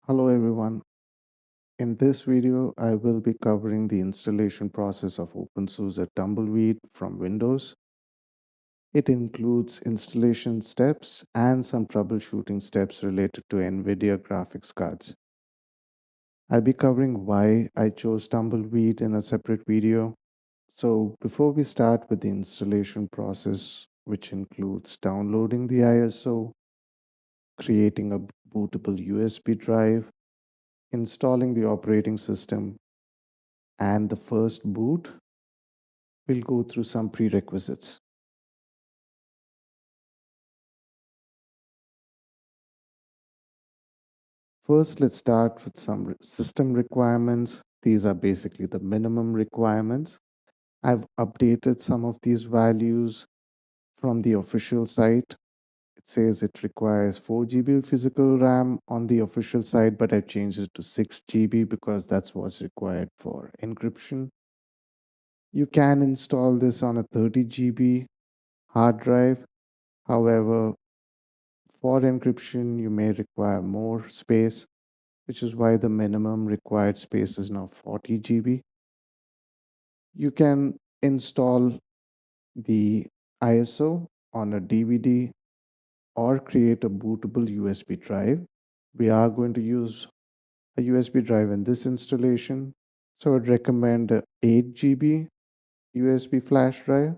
Hello everyone. In this video, I will be covering the installation process of openSUSE Tumbleweed from Windows. It includes installation steps and some troubleshooting steps related to NVIDIA graphics cards. I'll be covering why I chose Tumbleweed in a separate video. So before we start with the installation process, which includes downloading the ISO, creating a bootable USB drive, installing the operating system, and the first boot, we'll go through some prerequisites. First, let's start with some system requirements. These are basically the minimum requirements. I've updated some of these values from the official site. It says it requires 4 GB physical RAM on the official site, but I've changed it to 6 GB because that's what's required for encryption. You can install this on a 30 GB hard drive. However, for encryption, you may require more space, which is why the minimum required space is now 40 GB. You can install the ISO on a DVD or create a bootable USB drive. We are going to use a USB drive in this installation, so I'd recommend a 8 GB USB flash drive,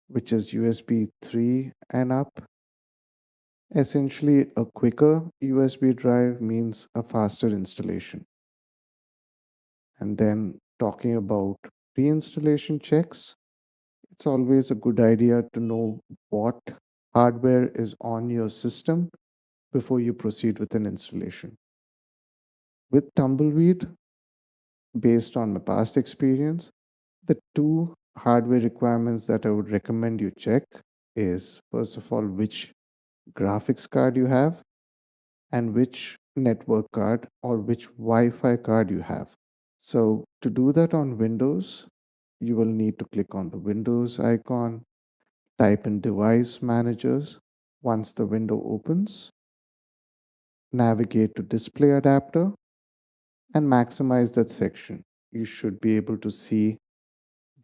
which is USB 3 and up. Essentially, a quicker USB drive means a faster installation. And then talking about pre-installation checks, it's always a good idea to know what hardware is on your system before you proceed with an installation. With Tumbleweed, based on my past experience, the two hardware requirements that I would recommend you check is first of all which graphics card you have and which network card or which Wi-Fi card you have. So to do that on Windows, you will need to click on the Windows icon, type in Device Managers. Once the window opens, navigate to Display Adapter and maximize that section. You should be able to see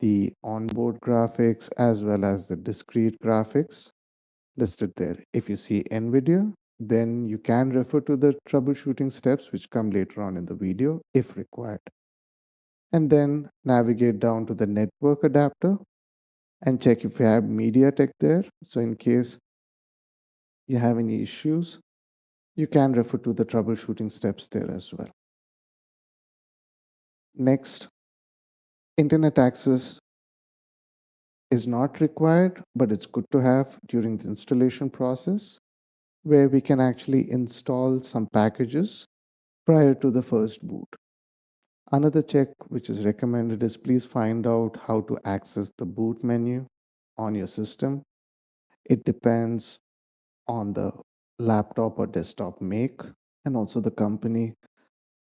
the onboard graphics as well as the discrete graphics listed there. If you see NVIDIA, then you can refer to the troubleshooting steps which come later on in the video if required. And then navigate down to the network adapter and check if you have MediaTek there. So in case you have any issues, you can refer to the troubleshooting steps there as well. Next, internet access is not required, but it's good to have during the installation process where we can actually install some packages prior to the first boot. Another check which is recommended is please find out how to access the boot menu on your system. It depends on the laptop or desktop make and also the company.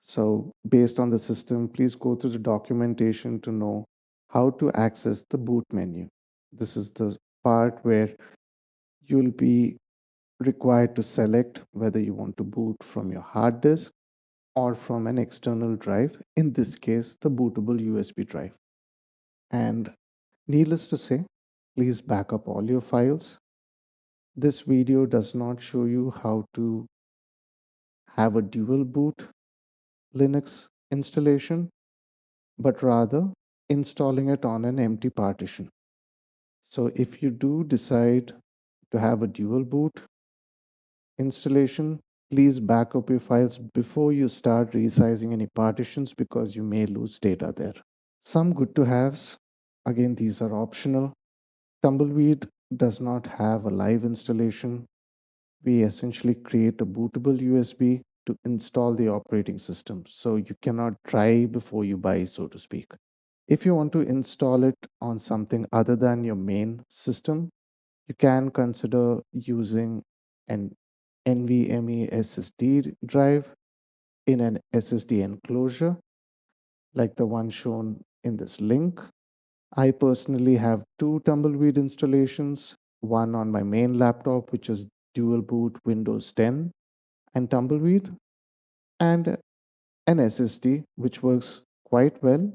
So based on the system, please go through the documentation to know how to access the boot menu. This is the part where you'll be required to select whether you want to boot from your hard disk or from an external drive, in this case, the bootable USB drive. And needless to say, please back up all your files. This video does not show you how to have a dual boot Linux installation, but rather installing it on an empty partition. So if you do decide to have a dual boot installation, please back up your files before you start resizing any partitions because you may lose data there. Some good to haves, again, these are optional. Tumbleweed does not have a live installation. We essentially create a bootable USB to install the operating system. So you cannot try before you buy, so to speak. If you want to install it on something other than your main system, you can consider using an NVMe SSD drive in an SSD enclosure, like the one shown in this link. I personally have two Tumbleweed installations, one on my main laptop, which is dual boot Windows 10 and Tumbleweed, and an SSD, which works quite well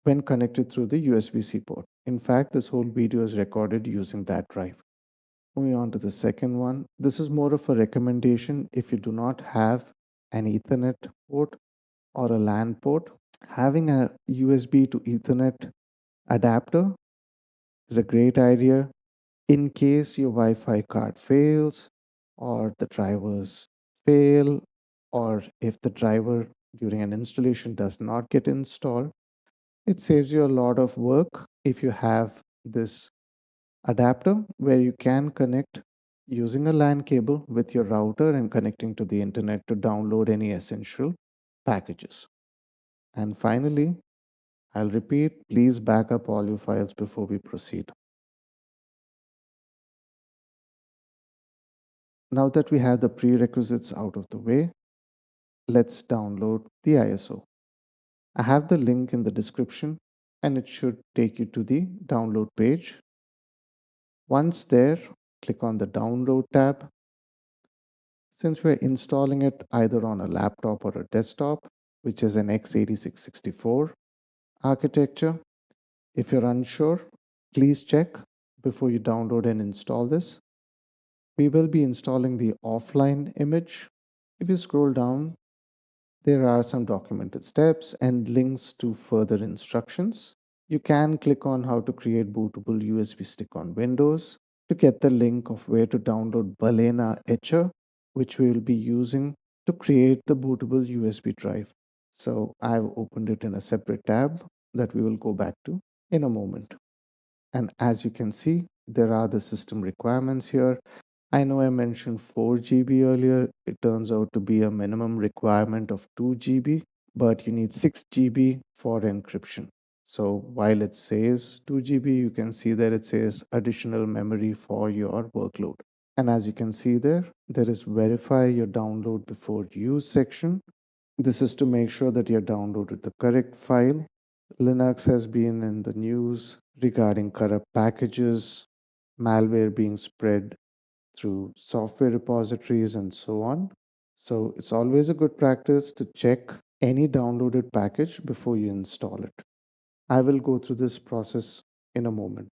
when connected through the USB-C port. In fact, this whole video is recorded using that drive. Moving on to the second one, this is more of a recommendation if you do not have an Ethernet port or a LAN port. Having a USB to Ethernet adapter is a great idea in case your Wi-Fi card fails or the drivers fail, or if the driver during an installation does not get installed. It saves you a lot of work if you have this adapter where you can connect using a LAN cable with your router and connecting to the internet to download any essential packages. And finally, I'll repeat, please back up all your files before we proceed. Now that we have the prerequisites out of the way, let's download the ISO. I have the link in the description and it should take you to the download page. Once there, click on the download tab. Since we're installing it either on a laptop or a desktop, which is an x86-64 architecture, if you're unsure, please check before you download and install this. We will be installing the offline image. If you scroll down, there are some documented steps and links to further instructions. You can click on how to create bootable USB stick on Windows to get the link of where to download Balena Etcher, which we will be using to create the bootable USB drive. So I've opened it in a separate tab that we will go back to in a moment. And as you can see, there are the system requirements here. I know I mentioned 4 GB earlier. It turns out to be a minimum requirement of 2 GB, but you need 6 GB for encryption. So while it says 2 GB, you can see that it says additional memory for your workload. And as you can see there is verify your download before use section. This is to make sure that you have downloaded the correct file. Linux has been in the news regarding corrupt packages, malware being spread through software repositories, and so on. So it's always a good practice to check any downloaded package before you install it. I will go through this process in a moment.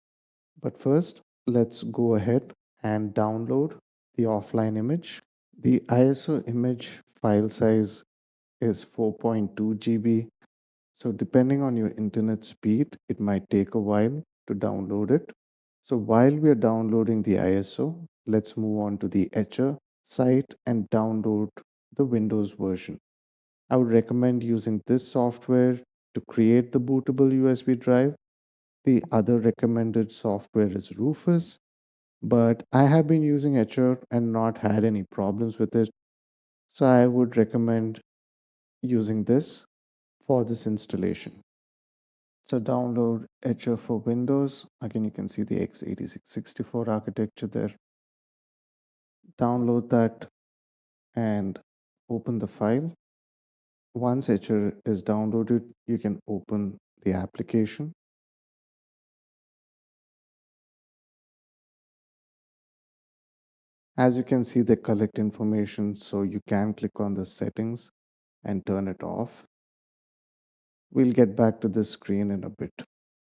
But first, let's go ahead and download the offline image. The ISO image file size is 4.2 GB. So depending on your internet speed, it might take a while to download it. So while we are downloading the ISO, let's move on to the Etcher site and download the Windows version. I would recommend using this software to create the bootable USB drive. The other recommended software is Rufus, but I have been using Etcher and not had any problems with it. So I would recommend using this for this installation. So download Etcher for Windows. Again, you can see the x86-64 architecture there. Download that and open the file. Once Etcher is downloaded, you can open the application. As you can see, they collect information, so you can click on the settings and turn it off. We'll get back to this screen in a bit.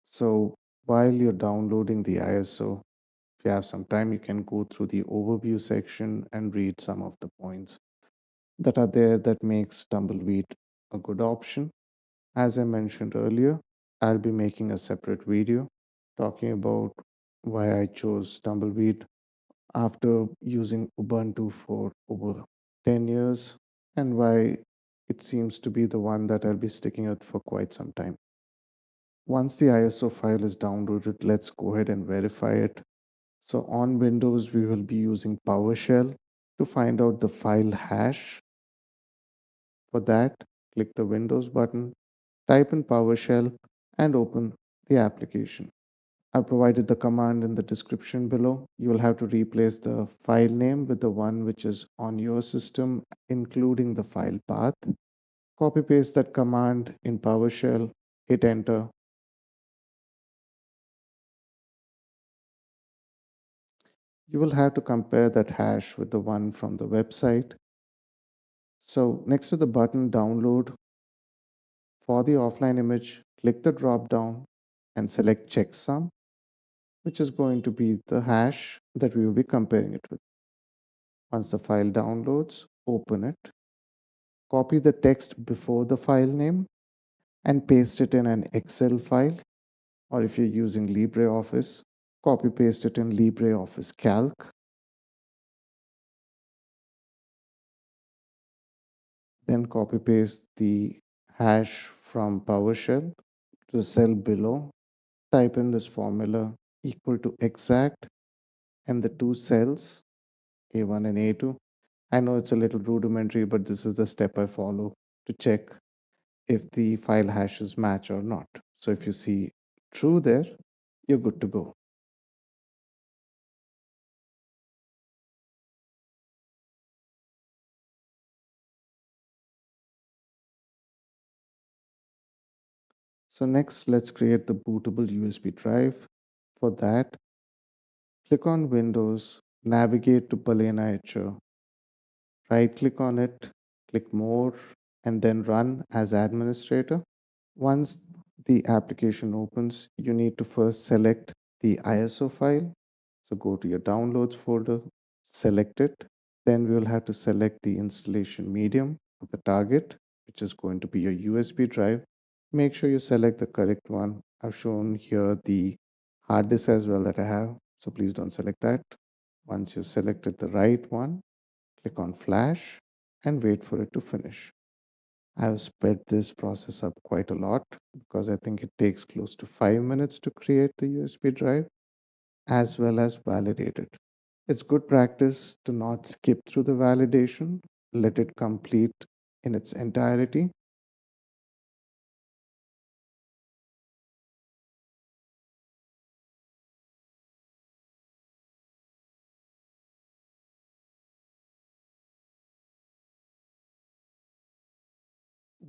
So while you're downloading the ISO, if you have some time, you can go through the overview section and read some of the points that are there that makes Tumbleweed a good option. As I mentioned earlier, I'll be making a separate video talking about why I chose Tumbleweed after using Ubuntu for over 10 years and why it seems to be the one that I'll be sticking with for quite some time. Once the ISO file is downloaded, let's go ahead and verify it. So on Windows, we will be using PowerShell to find out the file hash. For that, click the Windows button, type in PowerShell, and open the application. I provided the command in the description below. You will have to replace the file name with the one which is on your system, including the file path. Copy paste that command in PowerShell, hit enter. You will have to compare that hash with the one from the website. So next to the button download for the offline image, click the drop down and select checksum, which is going to be the hash that we will be comparing it with. Once the file downloads, open it, copy the text before the file name and paste it in an Excel file, or if you're using LibreOffice, copy paste it in LibreOffice Calc. Then copy paste the hash from PowerShell to the cell below. Type in this formula equal to exact and the two cells A1 and A2. I know it's a little rudimentary, but this is the step I follow to check if the file hashes match or not. So if you see true there, you're good to go. So next, let's create the bootable USB drive. For that, click on Windows, navigate to Balena Etcher, right click on it, click More, and then Run as administrator. Once the application opens, you need to first select the ISO file. So go to your downloads folder, select it. Then we will have to select the installation medium of the target, which is going to be your USB drive. Make sure you select the correct one. I've shown here the hard disk as well that I have, so please don't select that. Once you've selected the right one, click on Flash and wait for it to finish. I've sped this process up quite a lot because I think it takes close to 5 minutes to create the USB drive as well as validate it. It's good practice to not skip through the validation, let it complete in its entirety.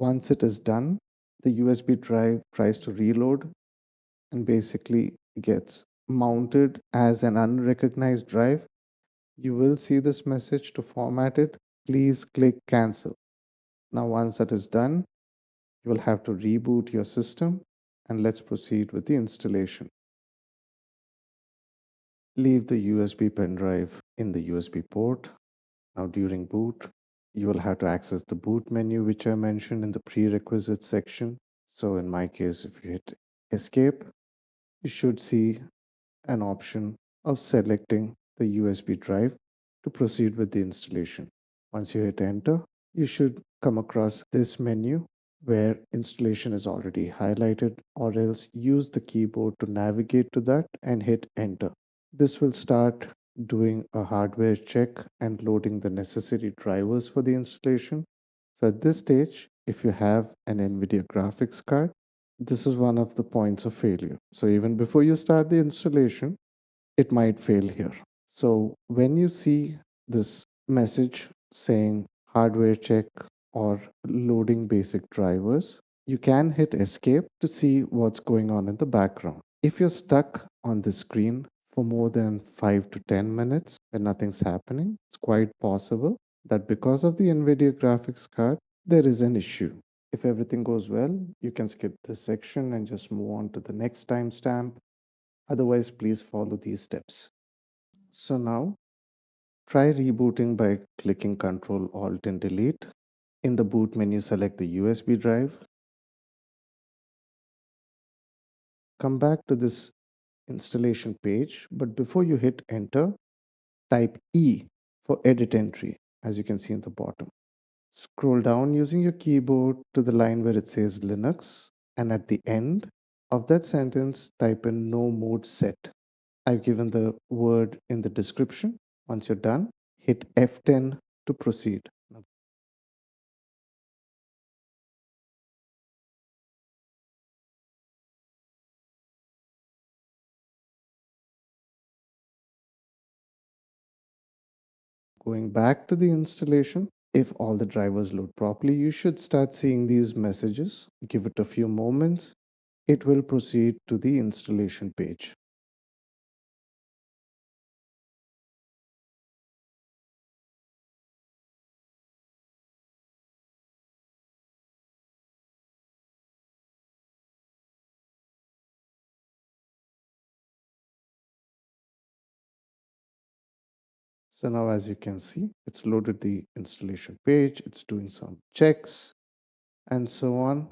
Once it is done, the USB drive tries to reload and basically gets mounted as an unrecognized drive. You will see this message to format it. Please click cancel. Now, once that is done, you will have to reboot your system and let's proceed with the installation. Leave the USB pen drive in the USB port. Now during boot, you will have to access the boot menu which I mentioned in the prerequisites section. So in my case, if you hit escape, you should see an option of selecting the USB drive to proceed with the installation. Once you hit enter, you should come across this menu where installation is already highlighted, or else use the keyboard to navigate to that and hit enter. This will start doing a hardware check and loading the necessary drivers for the installation. So at this stage, if you have an NVIDIA graphics card, this is one of the points of failure. So even before you start the installation, it might fail here. So when you see this message saying hardware check or loading basic drivers, you can hit escape to see what's going on in the background. If you're stuck on the screen for more than 5 to 10 minutes and nothing's happening, it's quite possible that because of the NVIDIA graphics card, there is an issue. If everything goes well, you can skip this section and just move on to the next timestamp. Otherwise, please follow these steps. So now try rebooting by clicking Ctrl Alt and Delete. In the boot menu, select the USB drive. Come back to this installation page, but before you hit enter, type E for edit entry, as you can see in the bottom. Scroll down using your keyboard to the line where it says Linux, and at the end of that sentence, type in nomodeset. I've given the word in the description. Once you're done, hit F10 to proceed. Going back to the installation, if all the drivers load properly, you should start seeing these messages. Give it a few moments. It will proceed to the installation page. So now as you can see, it's loaded the installation page, it's doing some checks and so on.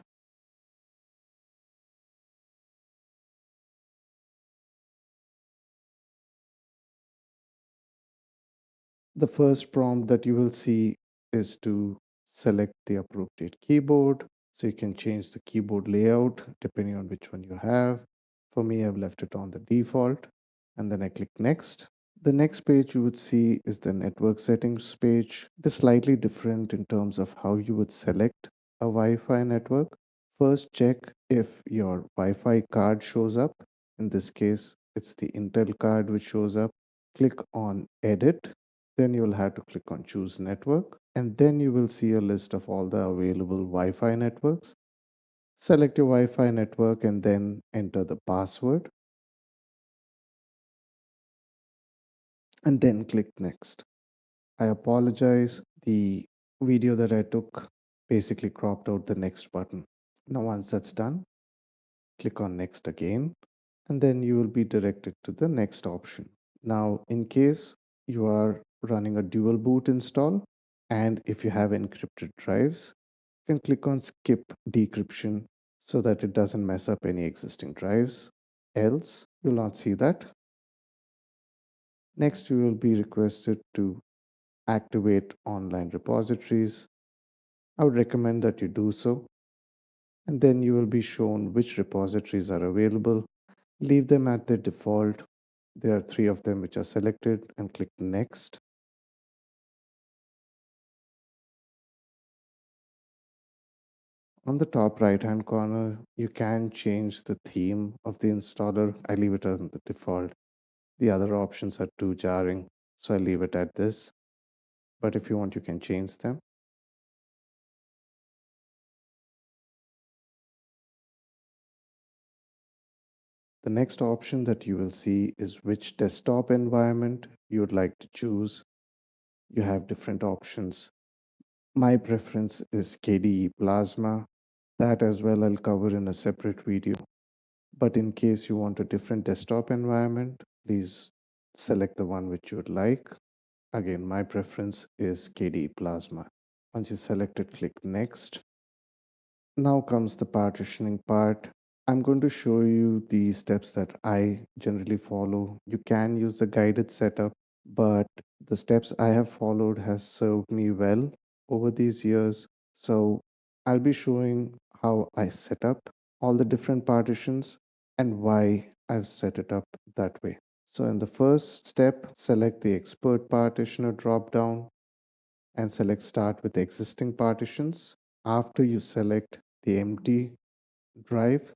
The first prompt that you will see is to select the appropriate keyboard. So you can change the keyboard layout depending on which one you have. For me, I've left it on the default and then I click next. The next page you would see is the network settings page. It is slightly different in terms of how you would select a Wi-Fi network. First, check if your Wi-Fi card shows up. In this case, it's the Intel card which shows up. Click on Edit. Then you will have to click on Choose Network. And then you will see a list of all the available Wi-Fi networks. Select your Wi-Fi network and then enter the password. And then click Next. I apologize. The video that I took basically cropped out the next button. Now, once that's done, click on Next again, and then you will be directed to the next option. Now, in case you are running a dual boot install, and if you have encrypted drives, you can click on Skip Decryption so that it doesn't mess up any existing drives. Else, you'll not see that. Next, you will be requested to activate online repositories. I would recommend that you do so. And then you will be shown which repositories are available. Leave them at their default. There are 3 of them which are selected and click Next. On the top right hand corner, you can change the theme of the installer. I leave it on the default. The other options are too jarring, so I leave it at this. But if you want, you can change them. The next option that you will see is which desktop environment you would like to choose. You have different options. My preference is KDE Plasma. That as well I'll cover in a separate video. But in case you want a different desktop environment, please select the one which you would like. Again, my preference is KDE Plasma. Once you select it, click Next. Now comes the partitioning part. I'm going to show you the steps that I generally follow. You can use the guided setup, but the steps I have followed has served me well over these years. So I'll be showing how I set up all the different partitions and why I've set it up that way. So in the first step, select the expert partitioner dropdown and select start with existing partitions. After you select the empty drive,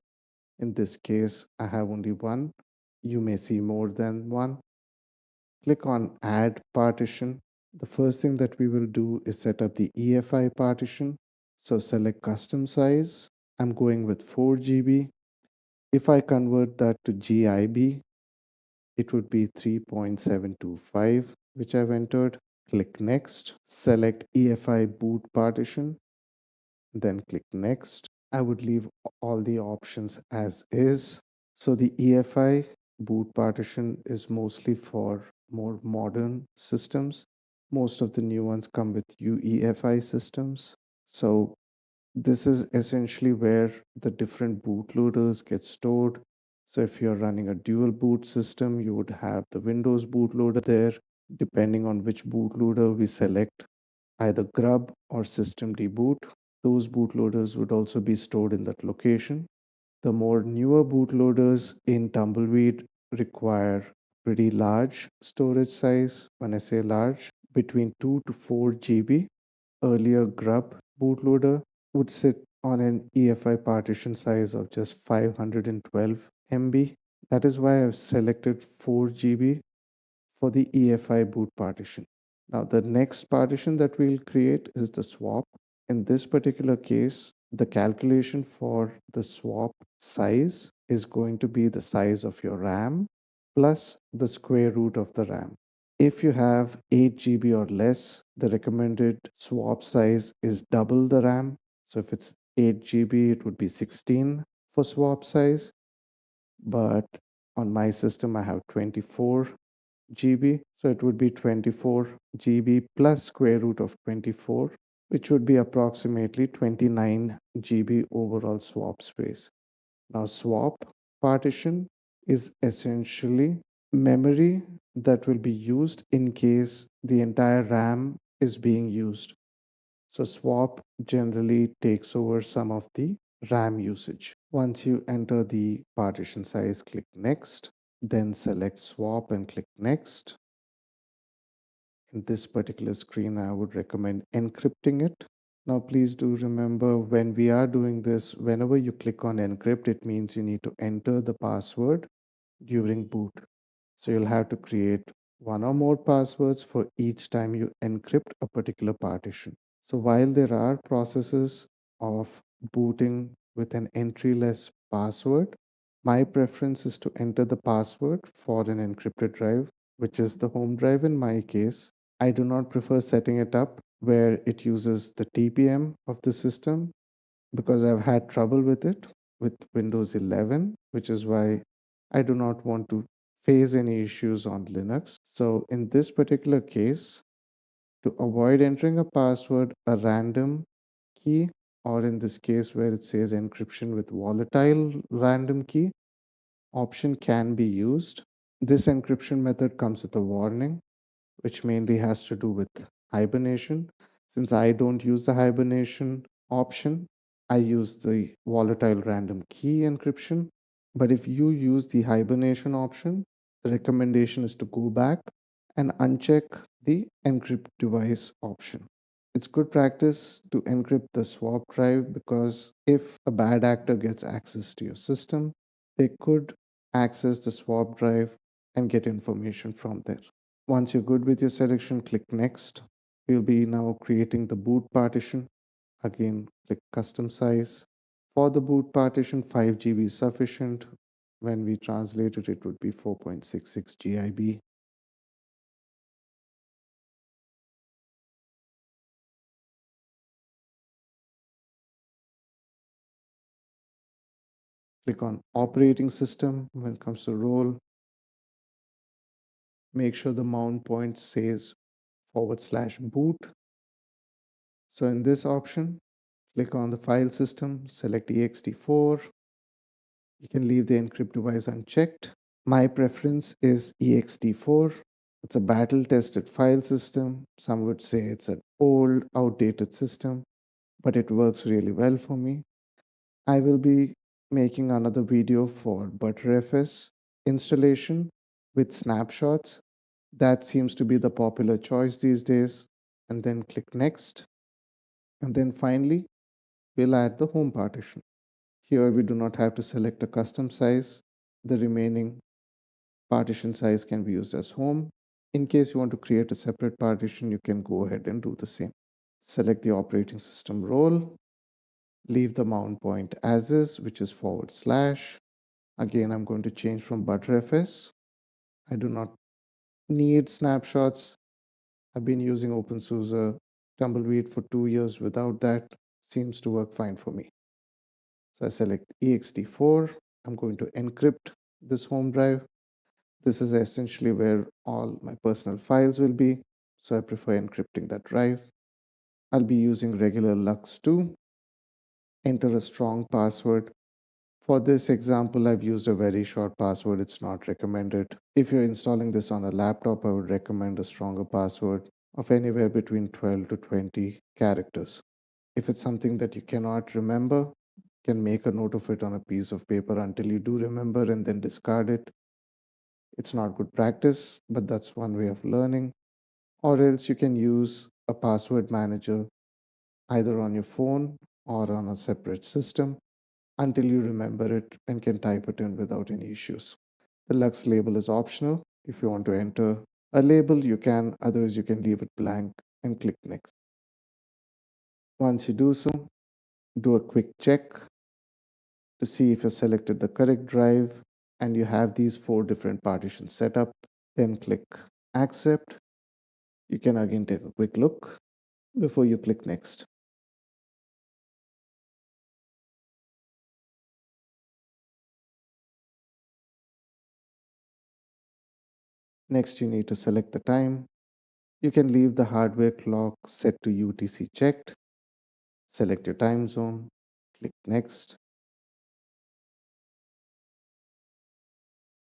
in this case, I have only one. You may see more than one. Click on Add Partition. The first thing that we will do is set up the EFI partition. So select Custom Size. I'm going with 4 GB. If I convert that to GIB, it would be 3.725, which I've entered. Click Next. Select EFI boot partition. Then click Next. I would leave all the options as is. So the EFI boot partition is mostly for more modern systems. Most of the new ones come with UEFI systems. So this is essentially where the different bootloaders get stored. So if you're running a dual boot system, you would have the Windows bootloader there. Depending on which bootloader we select, either grub or system deboot, those bootloaders would also be stored in that location. The more newer bootloaders in Tumbleweed require pretty large storage size. When I say large, between 2 to 4 GB. Earlier grub bootloader would sit on an EFI partition size of just 512 MB. That is why I've selected 4 GB for the EFI boot partition. Now, the next partition that we'll create is the swap. In this particular case, the calculation for the swap size is going to be the size of your RAM plus the square root of the RAM. If you have 8 GB or less, the recommended swap size is double the RAM. So if it's 8 GB, it would be 16 for swap size. But on my system, I have 24. GB. So it would be 24 GB plus square root of 24, which would be approximately 29 GB overall swap space. Now, swap partition is essentially memory that will be used in case the entire RAM is being used. So swap generally takes over some of the RAM usage. Once you enter the partition size, click next, then select swap and click next. In this particular screen, I would recommend encrypting it. Now, please do remember when we are doing this, whenever you click on encrypt, it means you need to enter the password during boot. So you'll have to create one or more passwords for each time you encrypt a particular partition. So while there are processes of booting with an entry-less password, my preference is to enter the password for an encrypted drive, which is the home drive in my case. I do not prefer setting it up where it uses the TPM of the system because I've had trouble with it with Windows 11, which is why I do not want to face any issues on Linux. So in this particular case, to avoid entering a password, a random key, or in this case where it says encryption with volatile random key, option can be used. This encryption method comes with a warning, which mainly has to do with hibernation. Since I don't use the hibernation option, I use the volatile random key encryption. But if you use the hibernation option, the recommendation is to go back and uncheck the encrypt device option. It's good practice to encrypt the swap drive because if a bad actor gets access to your system, they could access the swap drive and get information from there. Once you're good with your selection, click next. We'll be now creating the boot partition. Again, click custom size. For the boot partition, 5 GB is sufficient. When we translate it, it would be 4.66 GB. Click on operating system. When it comes to role, make sure the mount point says /boot. So in this option, click on the file system, select ext4. You can leave the encrypt device unchecked. My preference is ext4. It's a battle tested file system. Some would say it's an old, outdated system, but it works really well for me. I will be making another video for Btrfs installation with snapshots. That seems to be the popular choice these days. And then click next. And then finally, we'll add the home partition. Here we do not have to select a custom size. The remaining partition size can be used as home. In case you want to create a separate partition, you can go ahead and do the same. Select the operating system role, leave the mount point as is, which is /. Again, I'm going to change from Btrfs. I do not need snapshots. I've been using openSUSE Tumbleweed for 2 years without that. Seems to work fine for me. So I select ext4. I'm going to encrypt this home drive. This is essentially where all my personal files will be. So I prefer encrypting that drive. I'll be using regular LUX2. Enter a strong password. For this example, I've used a very short password. It's not recommended. If you're installing this on a laptop, I would recommend a stronger password of anywhere between 12 to 20 characters. If it's something that you cannot remember, you can make a note of it on a piece of paper until you do remember and then discard it. It's not good practice, but that's one way of learning. Or else you can use a password manager either on your phone or on a separate system until you remember it and can type it in without any issues. The Lux label is optional. If you want to enter a label, you can, otherwise, you can leave it blank and click next. Once you do so, do a quick check to see if you selected the correct drive and you have these 4 different partitions set up. Then click accept. You can again take a quick look before you click next. Next, you need to select the time. You can leave the hardware clock set to UTC checked. Select your time zone, click Next,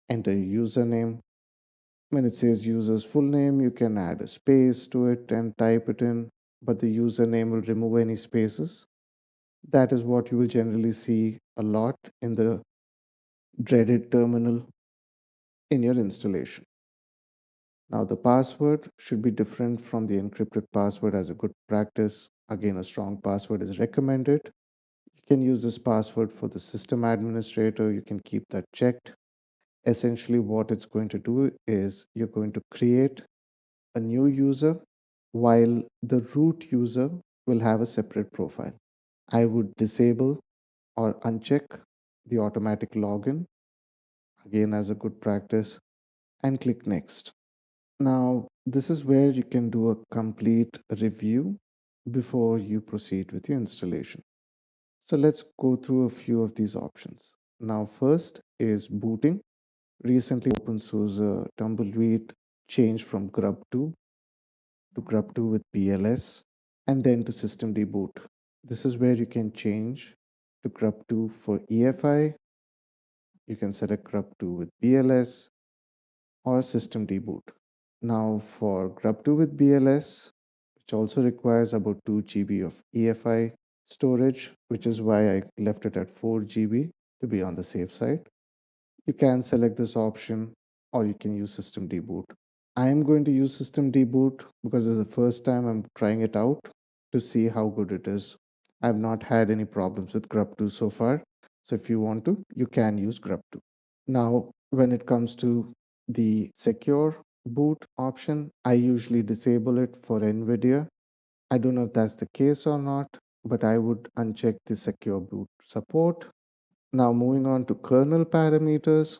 enter your username. When it says user's full name, you can add a space to it and type it in, but the username will remove any spaces. That is what you will generally see a lot in the dreaded terminal in your installation. Now, the password should be different from the encrypted password as a good practice. Again, a strong password is recommended. You can use this password for the system administrator. You can keep that checked. Essentially, what it's going to do is you're going to create a new user while the root user will have a separate profile. I would disable or uncheck the automatic login, again, as a good practice, and click Next. Now, this is where you can do a complete review before you proceed with your installation. So let's go through a few of these options. Now, first is booting. Recently, openSUSE Tumbleweed changed from grub2 to grub2 with BLS and then to system deboot. This is where you can change to grub2 for EFI. You can select grub2 with BLS or system deboot. Now for grub2 with BLS, which also requires about 2 GB of EFI storage, which is why I left it at 4 GB to be on the safe side. You can select this option or you can use system deboot. I'm going to use system deboot because it's the first time I'm trying it out to see how good it is. I've not had any problems with grub2 so far. So if you want to, you can use grub2. Now, when it comes to the secure boot option, I usually disable it for NVIDIA. I don't know if that's the case or not, but I would uncheck the secure boot support. Now, moving on to kernel parameters,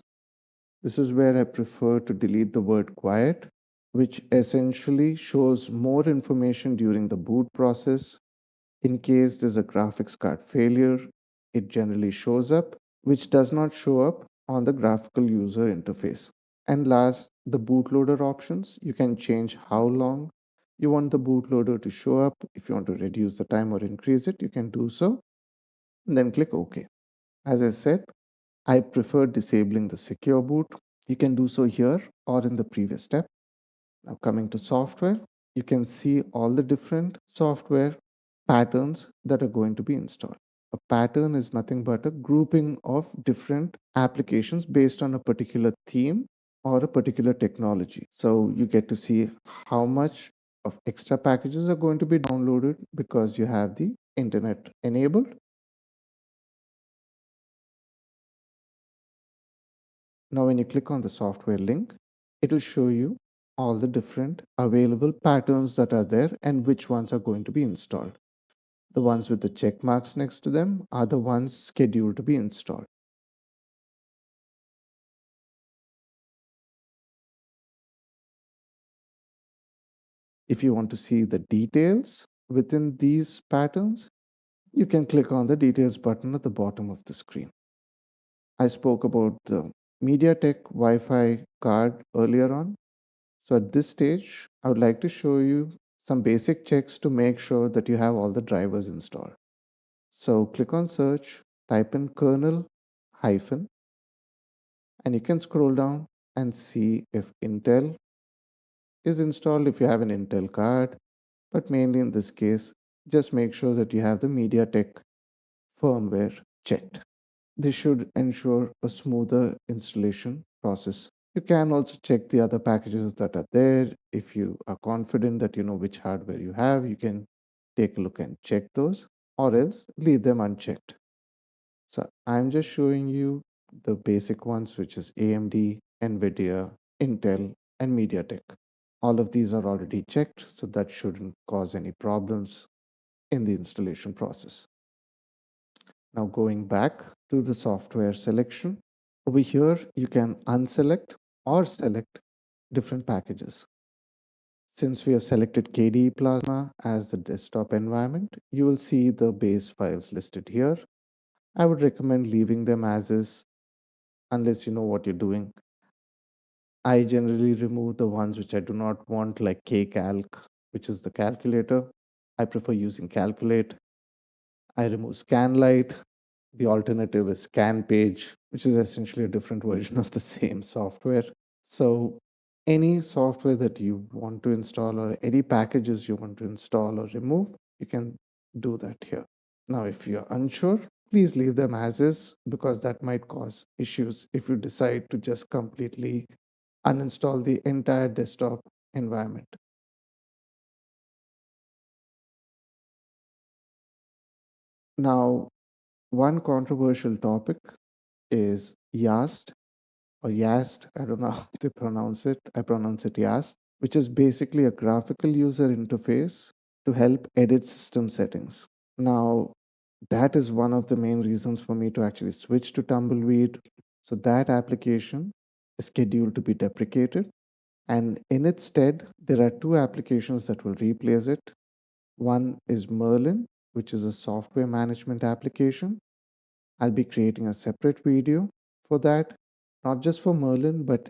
this is where I prefer to delete the word quiet, which essentially shows more information during the boot process. In case there's a graphics card failure, it generally shows up, which does not show up on the graphical user interface. And last, the bootloader options. You can change how long you want the bootloader to show up. If you want to reduce the time or increase it, you can do so. And then click OK. As I said, I prefer disabling the secure boot. You can do so here or in the previous step. Now, coming to software, you can see all the different software patterns that are going to be installed. A pattern is nothing but a grouping of different applications based on a particular theme or a particular technology. So you get to see how much of extra packages are going to be downloaded because you have the internet enabled. Now, when you click on the software link, it will show you all the different available patterns that are there and which ones are going to be installed. The ones with the check marks next to them are the ones scheduled to be installed. If you want to see the details within these patterns, you can click on the details button at the bottom of the screen. I spoke about the MediaTek Wi-Fi card earlier on. So at this stage, I would like to show you some basic checks to make sure that you have all the drivers installed. So click on search, type in kernel hyphen, and you can scroll down and see if Intel is installed if you have an Intel card. But mainly in this case, just make sure that you have the MediaTek firmware checked. This should ensure a smoother installation process. You can also check the other packages that are there. If you are confident that you know which hardware you have, you can take a look and check those, or else leave them unchecked. So I'm just showing you the basic ones, which is AMD, NVIDIA, Intel, and MediaTek. All of these are already checked, so that shouldn't cause any problems in the installation process. Now going back to the software selection, over here you can unselect or select different packages. Since we have selected KDE Plasma as the desktop environment, you will see the base files listed here. I would recommend leaving them as is unless you know what you're doing. I generally remove the ones which I do not want, like kcalc, which is the calculator. I prefer using calculate. I remove scanlight. The alternative is scanpage, which is essentially a different version of the same software. So any software that you want to install or any packages you want to install or remove, you can do that here. Now, if you're unsure, please leave them as is because that might cause issues if you decide to just completely uninstall the entire desktop environment. Now, one controversial topic is YAST or YAST. I don't know how to pronounce it. I pronounce it YAST, which is basically a graphical user interface to help edit system settings. Now, that is one of the main reasons for me to actually switch to Tumbleweed. So that application is scheduled to be deprecated. And in its stead, there are two applications that will replace it. One is Merlin, which is a software management application. I'll be creating a separate video for that, not just for Merlin, but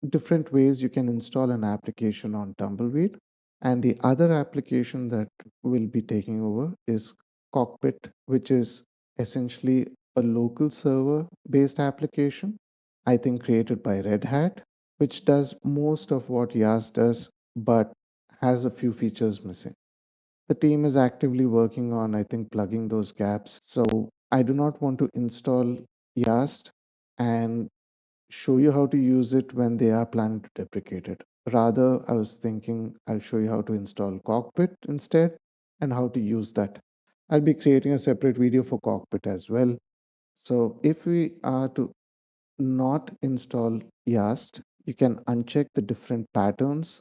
different ways you can install an application on Tumbleweed. And the other application that we'll be taking over is Cockpit, which is essentially a local server based application, I think created by Red Hat, which does most of what YAS does, but has a few features missing. The team is actively working on, I think, plugging those gaps. So I do not want to install YAST and show you how to use it when they are planning to deprecate it. Rather, I was thinking I'll show you how to install Cockpit instead and how to use that. I'll be creating a separate video for Cockpit as well. So if we are to not install YAST, you can uncheck the different patterns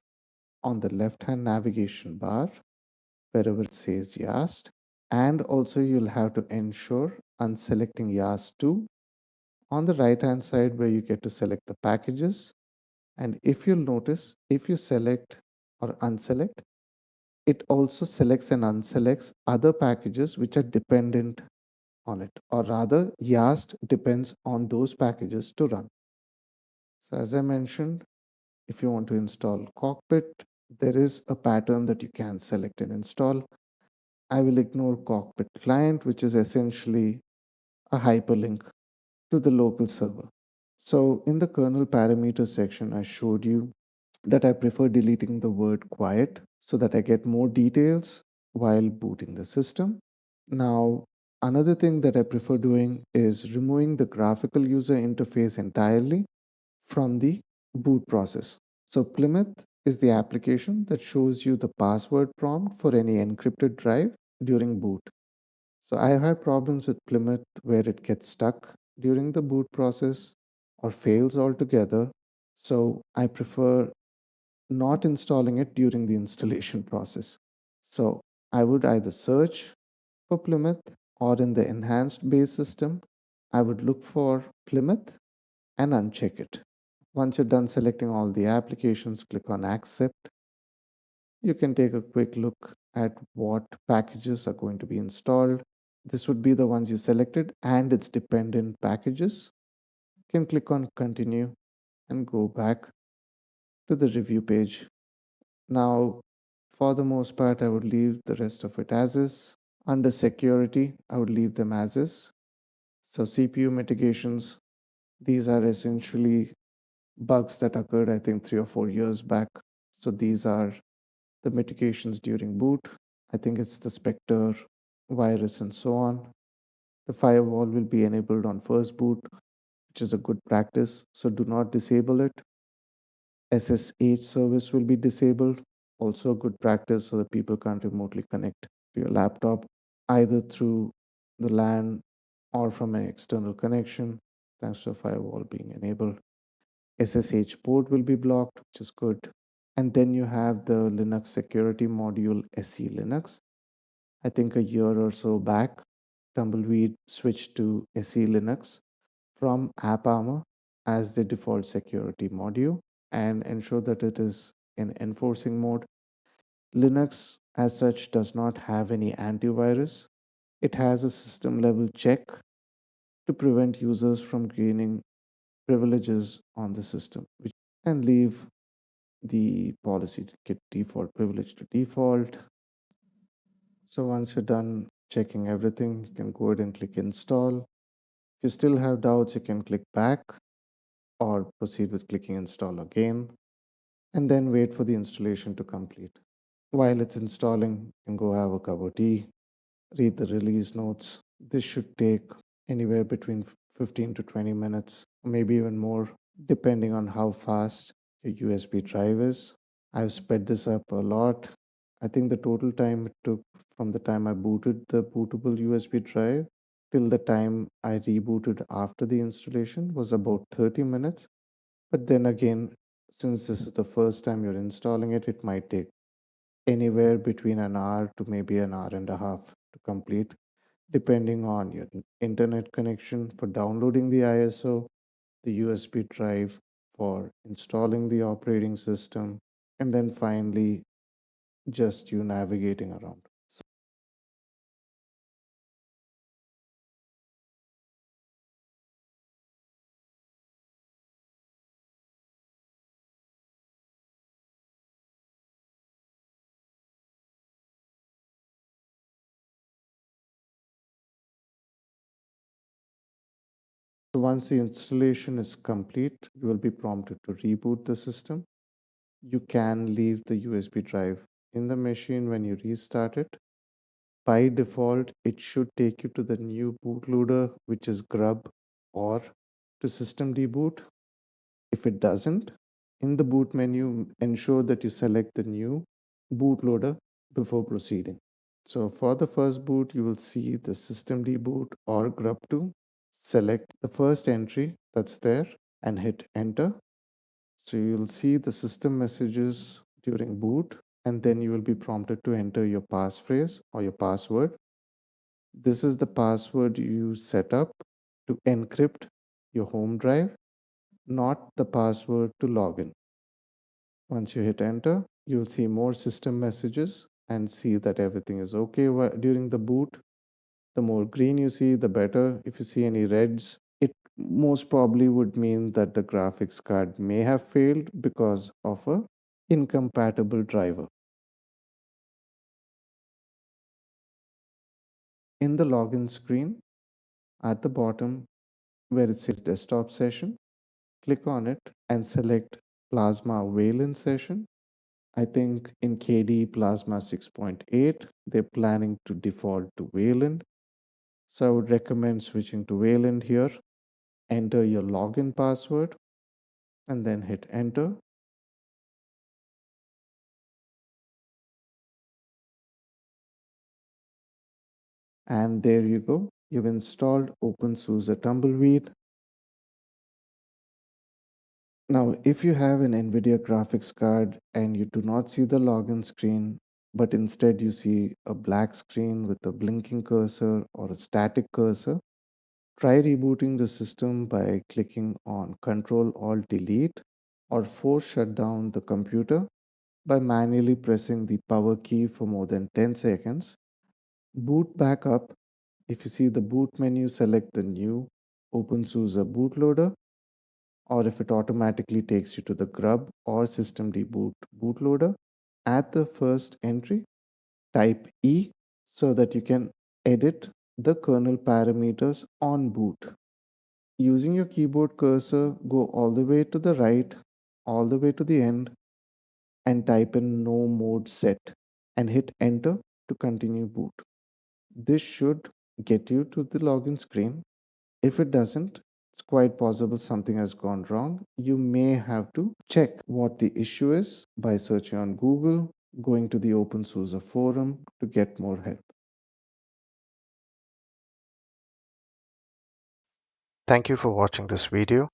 on the left-hand navigation bar wherever it says YAST. And also you'll have to ensure unselecting YAST 2 on the right hand side where you get to select the packages. And if you'll notice, if you select or unselect, it also selects and unselects other packages which are dependent on it, or rather YAST depends on those packages to run. So as I mentioned, if you want to install Cockpit, there is a pattern that you can select and install. I will ignore Cockpit client, which is essentially a hyperlink to the local server. So in the kernel parameter section, I showed you that I prefer deleting the word quiet so that I get more details while booting the system. Now, another thing that I prefer doing is removing the graphical user interface entirely from the boot process. So Plymouth is the application that shows you the password prompt for any encrypted drive during boot. So I have problems with Plymouth where it gets stuck during the boot process or fails altogether. So I prefer not installing it during the installation process. So I would either search for Plymouth or in the enhanced base system, I would look for Plymouth and uncheck it. Once you're done selecting all the applications, click on accept. You can take a quick look at what packages are going to be installed. This would be the ones you selected and its dependent packages. You can click on continue and go back to the review page. Now, for the most part, I would leave the rest of it as is. Under security, I would leave them as is. So CPU mitigations, these are essentially bugs that occurred, I think, 3 or 4 years back. So these are the mitigations during boot. I think it's the Spectre virus and so on. The firewall will be enabled on first boot, which is a good practice. So do not disable it. SSH service will be disabled, also a good practice so that people can't remotely connect to your laptop either through the LAN or from an external connection, thanks to a firewall being enabled. SSH port will be blocked, which is good. And then you have the Linux security module SE Linux. I think a year or so back, Tumbleweed switched to SE Linux from AppArmor as the default security module and ensure that it is in enforcing mode. Linux, as such, does not have any antivirus. It has a system level check to prevent users from gaining privileges on the system, which and leave the policy to get default privilege to default. So once you're done checking everything, you can go ahead and click install. If you still have doubts, you can click back or proceed with clicking install again, and then wait for the installation to complete. While it's installing, you can go have a cup of tea, read the release notes. This should take anywhere between 15 to 20 minutes, maybe even more, depending on how fast your USB drive is. I've sped this up a lot. I think the total time it took from the time I booted the bootable USB drive till the time I rebooted after the installation was about 30 minutes. But then again, since this is the first time you're installing it, it might take anywhere between an hour to maybe an hour and a half to complete, depending on your internet connection for downloading the ISO, the USB drive for installing the operating system, and then finally just you navigating around. So once the installation is complete, you will be prompted to reboot the system. You can leave the USB drive in the machine when you restart it. By default, it should take you to the new bootloader, which is grub, or to system deboot. If it doesn't, in the boot menu, ensure that you select the new bootloader before proceeding. So for the first boot, you will see the system deboot or grub2. Select the first entry that's there and hit enter. So you'll see the system messages during boot, and then you will be prompted to enter your passphrase or your password. This is the password you set up to encrypt your home drive, not the password to log in. Once you hit enter, you'll see more system messages and see that everything is okay during the boot. The more green you see, the better. If you see any reds, it most probably would mean that the graphics card may have failed because of a incompatible driver. In the login screen at the bottom where it says desktop session, click on it and select Plasma Wayland session. I think in KDE Plasma 6.8, they're planning to default to Wayland. So I would recommend switching to Wayland here. Enter your login password and then hit enter. And there you go. You've installed openSUSE Tumbleweed. Now, if you have an NVIDIA graphics card and you do not see the login screen, but instead you see a black screen with a blinking cursor or a static cursor, try rebooting the system by clicking on Ctrl Alt Delete or force shut down the computer by manually pressing the power key for more than 10 seconds. Boot back up. If you see the boot menu, select the new openSUSE bootloader, or if it automatically takes you to the grub or system deboot bootloader, at the first entry, type E so that you can edit the kernel parameters on boot. Using your keyboard cursor, go all the way to the right, all the way to the end, and type in nomodeset and hit enter to continue boot. This should get you to the login screen. If it doesn't, it's quite possible something has gone wrong. You may have to check what the issue is by searching on Google, going to the openSUSE forum to get more help. Thank you for watching this video.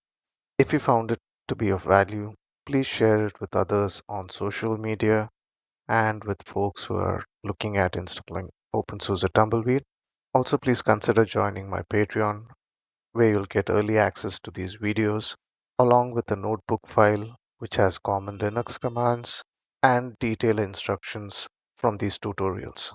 If you found it to be of value, please share it with others on social media and with folks who are looking at installing openSUSE Tumbleweed. Also, please consider joining my Patreon, where you'll get early access to these videos, along with a notebook file which has common Linux commands and detailed instructions from these tutorials.